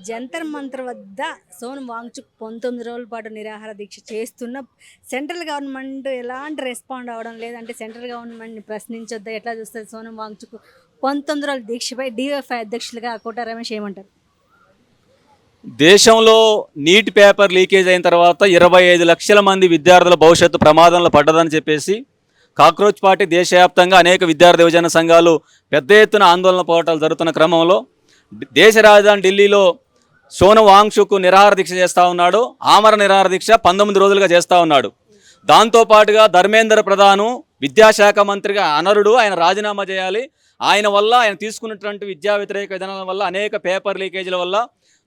జంతర్ మంతర్ వద్ద సోనం వాంగ్చుక్ 19 రోజుల పాటు నిరాహార దీక్ష చేస్తున్న సెంట్రల్ గవర్నమెంట్ ఎలాంటి రెస్పాండ్ అవ్వడం లేదంటే సెంట్రల్ గవర్నమెంట్ని ప్రశ్నించొద్దా ఎట్లా చూస్తుంది సోనం వాంగ్చుక్ 19 రోజుల దీక్షపై డిఎఫ్ఐ అధ్యక్షులుగా కోట రమేష్ ఏమంటారు? దేశంలో నీట్ పేపర్ లీకేజ్ అయిన తర్వాత 25 లక్షల మంది విద్యార్థుల భవిష్యత్తు ప్రమాదంలో పడ్డదని చెప్పేసి కాక్రోచ్ పార్టీ దేశవ్యాప్తంగా అనేక విద్యార్థి యువజన సంఘాలు పెద్ద ఎత్తున ఆందోళన పోరాటాలు జరుగుతున్న క్రమంలో దేశ రాజధాని ఢిల్లీలో సోనం వాంగ్చుక్ నిరాహార దీక్ష చేస్తూ ఉన్నాడు. ఆమర నిరాహార దీక్ష 19 రోజులుగా చేస్తూ ఉన్నాడు. దాంతోపాటుగా ధర్మేంద్ర ప్రధాను విద్యాశాఖ మంత్రిగా అనర్హుడు, ఆయన రాజీనామా చేయాలి. ఆయన వల్ల ఆయన తీసుకున్నటువంటి విద్యా వ్యతిరేక విధానాల వల్ల అనేక పేపర్ లీకేజీల వల్ల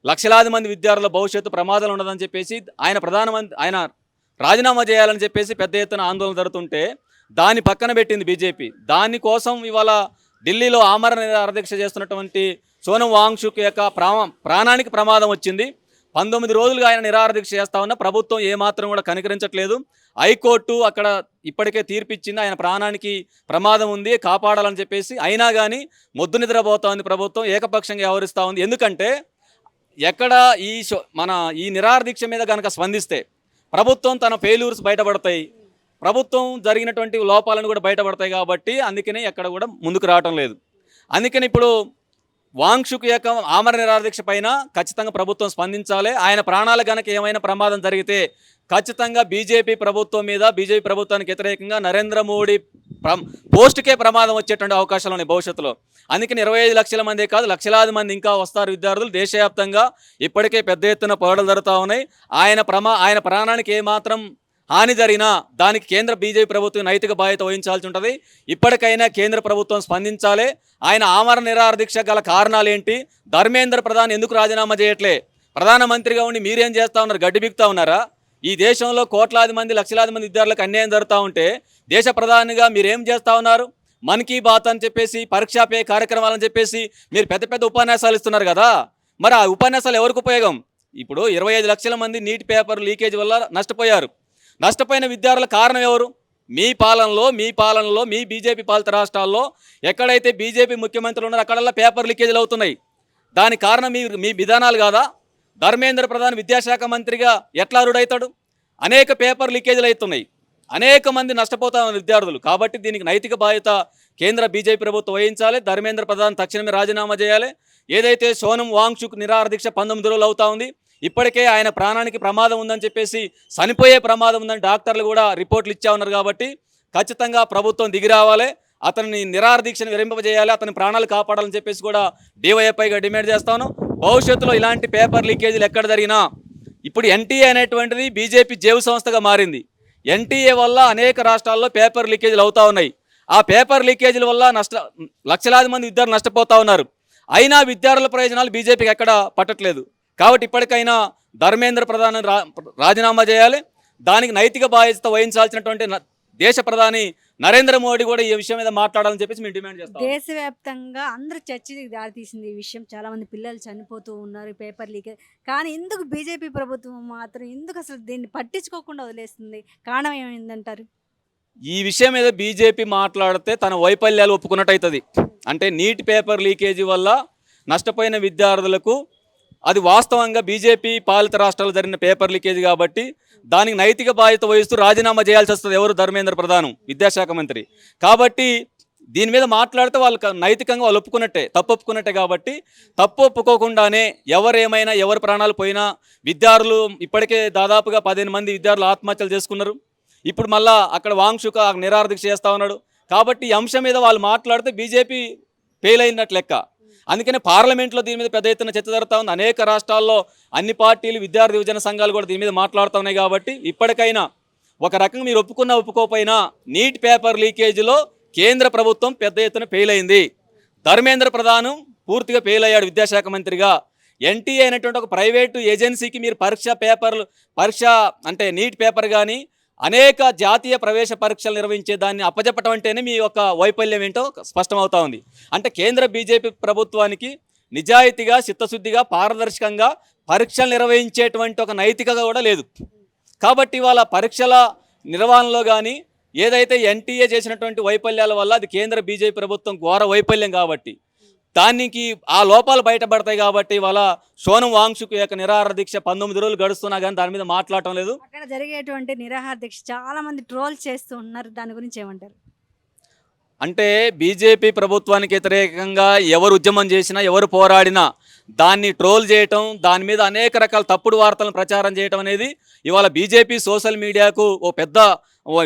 లక్షలాది మంది విద్యార్థుల భవిష్యత్తు ప్రమాదాలు ఉండదని చెప్పేసి ఆయన రాజీనామా చేయాలని చెప్పేసి పెద్ద ఎత్తున ఆందోళన జరుగుతుంటే దాన్ని పక్కన పెట్టింది బీజేపీ. దానికోసం ఇవాళ ఢిల్లీలో ఆమరణ నిరాహార దీక్ష చేస్తున్నటువంటి సోనం వాంగ్చుక్ యొక్క ప్రాణానికి ప్రమాదం వచ్చింది. 19 రోజులుగా ఆయన నిరాహార దీక్ష చేస్తా ఉన్న ప్రభుత్వం ఏమాత్రం కూడా కనికరించట్లేదు. హైకోర్టు అక్కడ ఇప్పటికే తీర్పిచ్చింది, ఆయన ప్రాణానికి ప్రమాదం ఉంది, కాపాడాలని చెప్పేసి. అయినా కానీ మొద్దు నిద్రపోతా ఉంది ప్రభుత్వం, ఏకపక్షంగా వ్యవహరిస్తూ ఉంది. ఎందుకంటే ఎక్కడ ఈ నిరాహార దీక్ష మీద కనుక స్పందిస్తే ప్రభుత్వం తన ఫెయిల్యూర్స్ బయటపడతాయి, ప్రభుత్వం జరిగినటువంటి లోపాలను కూడా బయటపడతాయి. కాబట్టి అందుకనే ఎక్కడ కూడా ముందుకు రావటం లేదు. అందుకని ఇప్పుడు వాంగ్చుక్ యొక్క ఆమర నిరాహార దీక్ష పైన ఖచ్చితంగా ప్రభుత్వం స్పందించాలి. ఆయన ప్రాణాలు కనుక ఏమైనా ప్రమాదం జరిగితే ఖచ్చితంగా బీజేపీ ప్రభుత్వం మీద, బీజేపీ ప్రభుత్వానికి వ్యతిరేకంగా నరేంద్ర మోడీ పోస్టుకే ప్రమాదం వచ్చేటువంటి అవకాశాలు ఉన్నాయి భవిష్యత్తులో. అందుకని 25 లక్షల మందే కాదు, లక్షలాది మంది ఇంకా వస్తారు విద్యార్థులు. దేశవ్యాప్తంగా ఇప్పటికే పెద్ద ఎత్తున పోరాటాలు జరుగుతూ ఉన్నాయి. ఆయన ప్రాణానికి ఏమాత్రం హాని జరిగినా దానికి కేంద్ర బీజేపీ ప్రభుత్వం నైతిక బాధ్యత వహించాల్సి ఉంటుంది. ఇప్పటికైనా కేంద్ర ప్రభుత్వం స్పందించాలి. ఆయన ఆమర నిరాహార దీక్ష గల కారణాలు ఏంటి? ధర్మేంద్ర ప్రధాన్ ఎందుకు రాజీనామా చేయట్లే? ప్రధానమంత్రిగా ఉండి మీరేం చేస్తూ ఉన్నారు? గడ్డి బిక్తా ఉన్నారా? ఈ దేశంలో కోట్లాది మంది, లక్షలాది మంది విద్యార్థులకు అన్యాయం జరుగుతూ ఉంటే దేశ ప్రధానిగా మీరేం చేస్తూ ఉన్నారు? మన్ కీ బాత్ అని చెప్పేసి, పరీక్షా పే కార్యక్రమాలని చెప్పేసి మీరు పెద్ద పెద్ద ఉపన్యాసాలు ఇస్తున్నారు కదా. మరి ఆ ఉపన్యాసాలు ఎవరికి ఉపయోగం? ఇప్పుడు 25 లక్షల మంది నీట్ పేపర్ లీకేజ్ వల్ల నష్టపోయారు. నష్టపోయిన విద్యార్థుల కారణం ఎవరు? మీ పాలనలో మీ బీజేపీ పాలిత రాష్ట్రాల్లో ఎక్కడైతే బీజేపీ ముఖ్యమంత్రులు ఉన్నారో అక్కడల్లా పేపర్ లీకేజీలు అవుతున్నాయి. దానికి కారణం మీ విధానాలు కాదా? ధర్మేంద్ర ప్రధాన్ విద్యాశాఖ మంత్రిగా ఎట్లా అర్హుడవుతాడు? అనేక పేపర్ లీకేజీలు అవుతున్నాయి, అనేక మంది నష్టపోతా ఉన్న విద్యార్థులు. కాబట్టి దీనికి నైతిక బాధ్యత కేంద్ర బీజేపీ ప్రభుత్వం వహించాలి. ధర్మేంద్ర ప్రధాన్ తక్షణమే రాజీనామా చేయాలి. ఏదైతే సోనం వాంగ్చుక్ నిరాహార దీక్ష 19 రోజులు అవుతా ఉంది, ఇప్పటికే ఆయన ప్రాణానికి ప్రమాదం ఉందని చెప్పేసి, చనిపోయే ప్రమాదం ఉందని డాక్టర్లు కూడా రిపోర్ట్లు ఇచ్చా ఉన్నారు. కాబట్టి ఖచ్చితంగా ప్రభుత్వం దిగి రావాలి, అతన్ని నిరాహార దీక్షను విరమింపజేయాలి, అతని ప్రాణాలు కాపాడాలని చెప్పేసి కూడా డివైఎఫ్ఐగా డిమాండ్ చేస్తాను. భవిష్యత్తులో ఇలాంటి పేపర్ లీకేజీలు ఎక్కడ జరిగినా, ఇప్పుడు ఎన్టీఏ అనేటువంటిది బీజేపీ జేబు సంస్థగా మారింది. ఎన్టీఏ వల్ల అనేక రాష్ట్రాల్లో పేపర్ లీకేజీలు అవుతూ ఉన్నాయి. ఆ పేపర్ లీకేజీల వల్ల లక్షలాది మంది విద్యార్థులు నష్టపోతూ ఉన్నారు. అయినా విద్యార్థుల ప్రయోజనాలు బీజేపీకి ఎక్కడ పట్టట్లేదు. కాబట్టి ఇప్పటికైనా ధర్మేంద్ర ప్రధాన్ రాజీనామా చేయాలి. దానికి నైతిక బాధ్యత వహించాల్సినటువంటి దేశ ప్రధాని నరేంద్ర మోడీ కూడా ఈ విషయం మీద మాట్లాడాలని చెప్పేసి మేము డిమాండ్ చేస్తాం. దేశవ్యాప్తంగా అందరూ చర్చకి దారితీసింది ఈ విషయం. చాలా మంది పిల్లలు చనిపోతూ ఉన్నారు పేపర్ లీకేజ్. కానీ ఎందుకు బీజేపీ ప్రభుత్వం మాత్రం ఎందుకు అసలు దీన్ని పట్టించుకోకుండా వదిలేస్తుంది? కారణం ఏమైందంటారు? ఈ విషయం మీద బీజేపీ మాట్లాడితే తన వైఫల్యాలు ఒప్పుకున్నట్టు అవుతుంది. అంటే నీట్ పేపర్ లీకేజీ వల్ల నష్టపోయిన విద్యార్థులకు అది వాస్తవంగా బీజేపీ పాలిత రాష్ట్రాలు జరిగిన పేపర్ లీకేజ్ కాబట్టి దానికి నైతిక బాధ్యత వహిస్తూ రాజీనామా చేయాల్సి వస్తుంది. ఎవరు? ధర్మేంద్ర ప్రధాన్, విద్యాశాఖ మంత్రి. కాబట్టి దీని మీద మాట్లాడితే వాళ్ళకి నైతికంగా వాళ్ళు తప్పు ఒప్పుకున్నట్టే. కాబట్టి తప్పు ఒప్పుకోకుండానే ఎవరేమైనా, ఎవరి ప్రాణాలు పోయినా, విద్యార్థులు ఇప్పటికే దాదాపుగా 15 మంది విద్యార్థులు ఆత్మహత్యలు చేసుకున్నారు. ఇప్పుడు మళ్ళా అక్కడ వాంగ్చుక్ నిరాహార దీక్ష చేస్తూ ఉన్నాడు. కాబట్టి ఈ అంశం మీద వాళ్ళు మాట్లాడితే బీజేపీ ఫెయిల్ అయినట్లు లెక్క. అందుకనే పార్లమెంట్లో దీని మీద పెద్ద ఎత్తున చర్చ జరుగుతూ ఉంది. అనేక రాష్ట్రాల్లో అన్ని పార్టీలు, విద్యార్థి యువజన సంఘాలు కూడా దీని మీద మాట్లాడుతూ ఉన్నాయి. కాబట్టి ఇప్పటికైనా ఒక రకంగా మీరు ఒప్పుకోకపోయినా నీట్ పేపర్ లీకేజీలో కేంద్ర ప్రభుత్వం పెద్ద ఎత్తున ఫెయిల్ అయింది. ధర్మేంద్ర ప్రధాన్ పూర్తిగా ఫెయిల్ అయ్యాడు విద్యాశాఖ మంత్రిగా. ఎన్టీఏ అనేటువంటి ఒక ప్రైవేటు ఏజెన్సీకి మీరు పరీక్ష అంటే నీట్ పేపర్ కానీ అనేక జాతీయ ప్రవేశ పరీక్షలు నిర్వహించే దాన్ని అప్పజెప్పటం అంటేనే మీ యొక్క వైఫల్యం ఏంటో స్పష్టమవుతా ఉంది. అంటే కేంద్ర బీజేపీ ప్రభుత్వానికి నిజాయితీగా, చిత్తశుద్ధిగా, పారదర్శకంగా పరీక్షలు నిర్వహించేటువంటి ఒక నైతికత కూడా లేదు. కాబట్టి ఇవాళ పరీక్షల నిర్వహణలో కానీ ఏదైతే ఎన్టీఏ చేసినటువంటి వైఫల్యాల వల్ల అది కేంద్ర బీజేపీ ప్రభుత్వం ఘోర వైఫల్యం. కాబట్టి దానికి ఆ లోపాలు బయటపడతాయి కాబట్టి ఇవాళ సోనం వాంగ్చుక్ యొక్క నిరాహార దీక్ష 19 రోజులు గడుస్తున్నా కానీ దాని మీద మాట్లాడటం లేదు. అక్కడ జరిగేటువంటి నిరాహార దీక్ష చాలా మంది ట్రోల్ చేస్తూ ఉన్నారు. దాని గురించి ఏమంటారు? అంటే బీజేపీ ప్రభుత్వానికి వ్యతిరేకంగా ఎవరు ఉద్యమం చేసినా ఎవరు పోరాడినా దాన్ని ట్రోల్ చేయటం, దాని మీద అనేక రకాల తప్పుడు వార్తలను ప్రచారం చేయటం అనేది ఇవాళ బీజేపీ సోషల్ మీడియాకు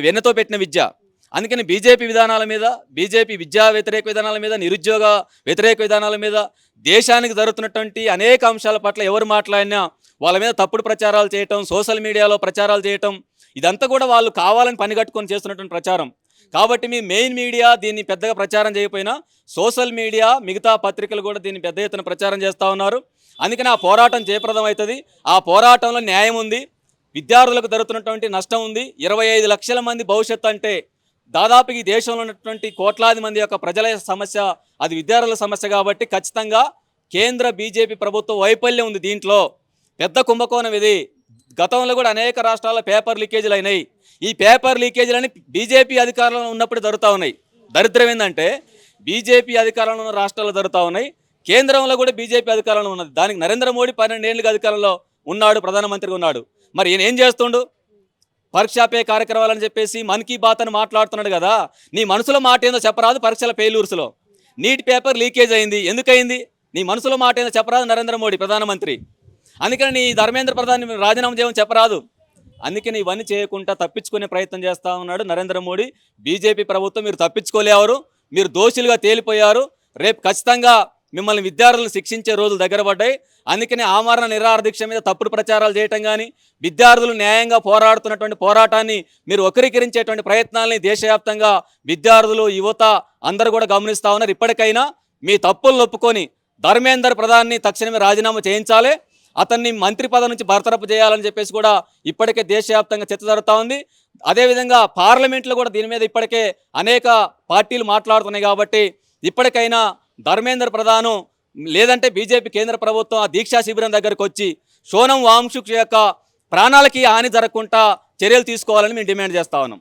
వెన్నతో పెట్టిన విద్య. అందుకని బీజేపీ విధానాల మీద, బీజేపీ విద్యా వ్యతిరేక విధానాల మీద, నిరుద్యోగ వ్యతిరేక విధానాల మీద, దేశానికి జరుగుతున్నటువంటి అనేక అంశాల పట్ల ఎవరు మాట్లాడినా వాళ్ళ మీద తప్పుడు ప్రచారాలు చేయటం, సోషల్ మీడియాలో ప్రచారాలు చేయటం, ఇదంతా కూడా వాళ్ళు కావాలని పనిగట్టుకొని చేస్తున్నటువంటి ప్రచారం. కాబట్టి మీ మెయిన్ మీడియా దీన్ని పెద్దగా ప్రచారం చేయకపోయినా సోషల్ మీడియా, మిగతా పత్రికలు కూడా దీన్ని పెద్ద ఎత్తున ప్రచారం చేస్తూ ఉన్నారు. అందుకని ఆ పోరాటం జయప్రదం అవుతుంది. ఆ పోరాటంలో న్యాయం ఉంది, విద్యార్థులకు జరుగుతున్నటువంటి నష్టం ఉంది. 25 లక్షల మంది భవిష్యత్తు అంటే దాదాపు ఈ దేశంలో ఉన్నటువంటి కోట్లాది మంది యొక్క ప్రజల సమస్య, అది విద్యార్థుల సమస్య. కాబట్టి ఖచ్చితంగా కేంద్ర బీజేపీ ప్రభుత్వం వైఫల్యం ఉంది. దీంట్లో పెద్ద కుంభకోణం ఇది. గతంలో కూడా అనేక రాష్ట్రాల్లో పేపర్ లీకేజీలు అయినాయి. ఈ పేపర్ లీకేజీలని బీజేపీ అధికారంలో ఉన్నప్పుడు జరుగుతూ ఉన్నాయి. దరిద్రం ఏంటంటే బీజేపీ అధికారంలో ఉన్న రాష్ట్రాల్లో జరుగుతూ ఉన్నాయి, కేంద్రంలో కూడా బీజేపీ అధికారంలో ఉన్నది. దానికి నరేంద్ర మోడీ 12 ఏళ్ళుగా అధికారంలో ఉన్నాడు, ప్రధానమంత్రిగా ఉన్నాడు. మరి ఈయన ఏం చేస్తుండు? పరీక్షా పే కార్యక్రమాలని చెప్పేసి మన్ కీ బాత్ అని మాట్లాడుతున్నాడు కదా. నీ మనసులో మాట ఏందో చెప్పరాదు. పరీక్షల ఫెయిల్యూర్స్లో నీట్ పేపర్ లీకేజ్ అయింది, ఎందుకయింది? నీ మనసులో మాట ఏందో చెప్పరాదు నరేంద్ర మోడీ ప్రధానమంత్రి. అందుకని నీ ధర్మేంద్ర ప్రధాన్ రాజీనామా చేయమని చెప్పరాదు. అందుకని ఇవన్నీ చేయకుండా తప్పించుకునే ప్రయత్నం చేస్తూ ఉన్నాడు నరేంద్ర మోడీ. బీజేపీ ప్రభుత్వం మీరు తప్పించుకోలేవారు, మీరు దోషులుగా తేలిపోయారు. రేపు ఖచ్చితంగా మిమ్మల్ని విద్యార్థులను శిక్షించే రోజులు దగ్గర పడ్డాయి. అందుకని ఆమరణ నిరాహార దీక్ష మీద తప్పుడు ప్రచారాలు చేయటం కానీ, విద్యార్థులు న్యాయంగా పోరాడుతున్నటువంటి పోరాటాన్ని మీరు వక్రీకరించేటువంటి ప్రయత్నాలని దేశవ్యాప్తంగా విద్యార్థులు, యువత అందరూ కూడా గమనిస్తూ ఉన్నారు. ఇప్పటికైనా మీ తప్పులను ఒప్పుకొని ధర్మేంద్ర ప్రధాన్ని తక్షణమే రాజీనామా చేయించాలి, అతన్ని మంత్రి పదవి నుంచి బర్తరఫ్ చేయాలని చెప్పేసి కూడా ఇప్పటికే దేశవ్యాప్తంగా చర్చ జరుగుతూ ఉంది. అదేవిధంగా పార్లమెంట్లో కూడా దీని మీద ఇప్పటికే అనేక పార్టీలు మాట్లాడుతున్నాయి. కాబట్టి ఇప్పటికైనా ధర్మేంద్ర ప్రధాను లేదంటే బీజేపీ కేంద్ర ప్రభుత్వం ఆ దీక్షా శిబిరం దగ్గరకు వచ్చి సోనం వాంగ్చుక్ యొక్క ప్రాణాలకి హాని జరగకుండా చర్యలు తీసుకోవాలని మేము డిమాండ్ చేస్తా ఉన్నాం.